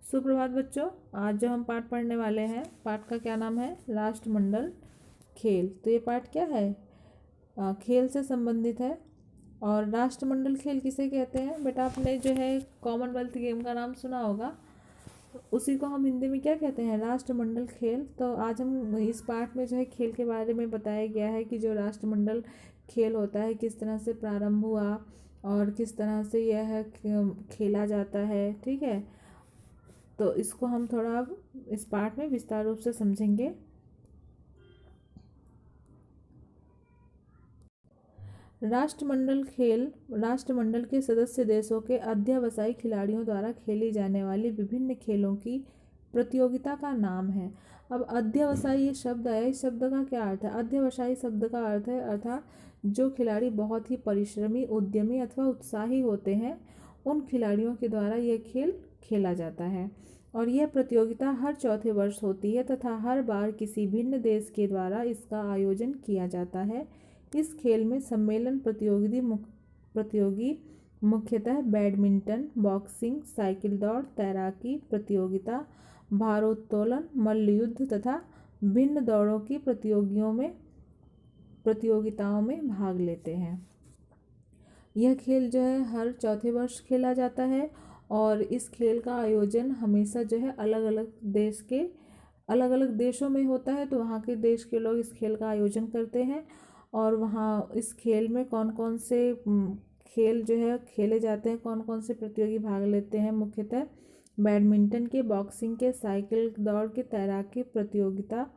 सुप्रभात बच्चों। आज जो हम पाठ पढ़ने वाले हैं, पाठ का क्या नाम है? राष्ट्रमंडल खेल। तो ये पाठ क्या है? खेल से संबंधित है। और राष्ट्रमंडल खेल किसे कहते हैं? बेटा आपने जो है कॉमनवेल्थ गेम का नाम सुना होगा, उसी को हम हिंदी में क्या कहते हैं? राष्ट्रमंडल खेल। तो आज हम इस पाठ में जो है खेल के बारे में बताया गया है कि जो राष्ट्रमंडल खेल होता है किस तरह से प्रारंभ हुआ और किस तरह से यह खेला जाता है। ठीक है, तो इसको हम थोड़ा अब इस पाठ में विस्तार रूप से समझेंगे। राष्ट्रमंडल खेल राष्ट्रमंडल के सदस्य देशों के अध्यवसायी खिलाड़ियों द्वारा खेली जाने वाली विभिन्न खेलों की प्रतियोगिता का नाम है। अब अध्यवसायी ये शब्द है, इस शब्द का क्या अर्थ है? अध्यवसायी शब्द का अर्थ है अर्थात जो खिलाड़ी बहुत ही परिश्रमी, उद्यमी अथवा उत्साही होते हैं, उन खिलाड़ियों के द्वारा यह खेल खेला जाता है। और यह प्रतियोगिता हर चौथे वर्ष होती है तथा हर बार किसी भिन्न देश के द्वारा इसका आयोजन किया जाता है। इस खेल में सम्मेलन प्रतियोगी मुख्यतः बैडमिंटन, बॉक्सिंग, साइकिल दौड़, तैराकी प्रतियोगिता, भारोत्तोलन, मल्लयुद्ध तथा भिन्न दौड़ों की प्रतियोगिताओं में भाग लेते हैं। यह खेल जो है हर चौथे वर्ष खेला जाता है और इस खेल का आयोजन हमेशा जो है अलग अलग देशों में होता है। तो वहाँ के देश के लोग इस खेल का आयोजन करते हैं और वहाँ इस खेल में कौन कौन से खेल जो है खेले जाते हैं, कौन कौन से प्रतियोगी भाग लेते हैं? मुख्यतः बैडमिंटन के, बॉक्सिंग के, साइकिल दौड़ के, तैराकी प्रतियोगिता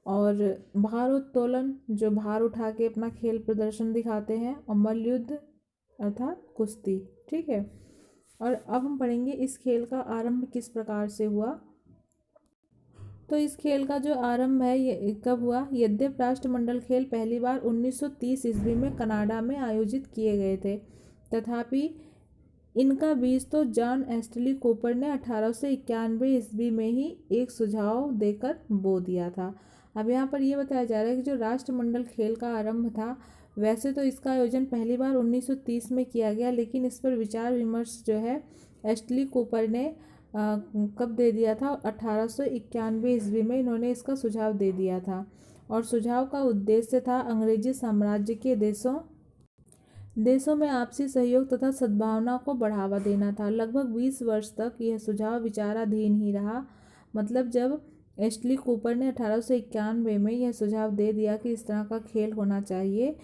और भारोत्तोलन जो भार उठा के अपना खेल प्रदर्शन दिखाते हैं, और मल्लयुद्ध अर्थात कुश्ती। ठीक है, और अब हम पढ़ेंगे इस खेल का आरंभ किस प्रकार से हुआ। तो इस खेल का जो आरंभ है ये कब हुआ? यद्यप राष्ट्रमंडल खेल पहली बार 1930 ईस्वी में कनाडा में आयोजित किए गए थे, तथापि इनका बीज तो जॉन एस्टली कूपर ने 1891 ईस्वी में ही एक सुझाव देकर बो दिया था। अब यहाँ पर ये बताया जा रहा है कि जो राष्ट्रमंडल खेल का आरंभ था, वैसे तो इसका आयोजन पहली बार 1930 में किया गया, लेकिन इस पर विचार विमर्श जो है एस्टली कूपर ने कब दे दिया था? 1891 ईस्वी में इन्होंने इसका सुझाव दे दिया था। और सुझाव का उद्देश्य था अंग्रेजी साम्राज्य के देशों में आपसी सहयोग तथा सद्भावना को बढ़ावा देना था। लगभग 20 वर्ष तक यह सुझाव विचाराधीन ही रहा। मतलब जब एस्टली कूपर ने 1891 में यह सुझाव दे दिया कि इस तरह का खेल होना चाहिए,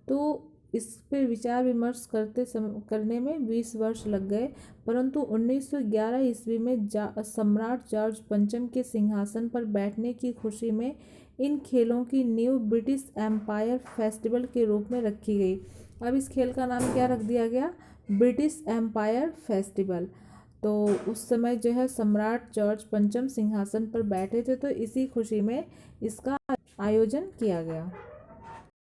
तो इस पर विचार विमर्श करने में 20 वर्ष लग गए। परंतु 1911 ईस्वी में सम्राट जॉर्ज पंचम के सिंहासन पर बैठने की खुशी में इन खेलों की नींव ब्रिटिश एम्पायर फेस्टिवल के रूप में रखी गई। अब इस खेल का नाम क्या रख दिया गया? British Empire festival. तो उस समय जो है सम्राट जॉर्ज पंचम सिंहासन पर बैठे थे, तो इसी खुशी में इसका आयोजन किया गया।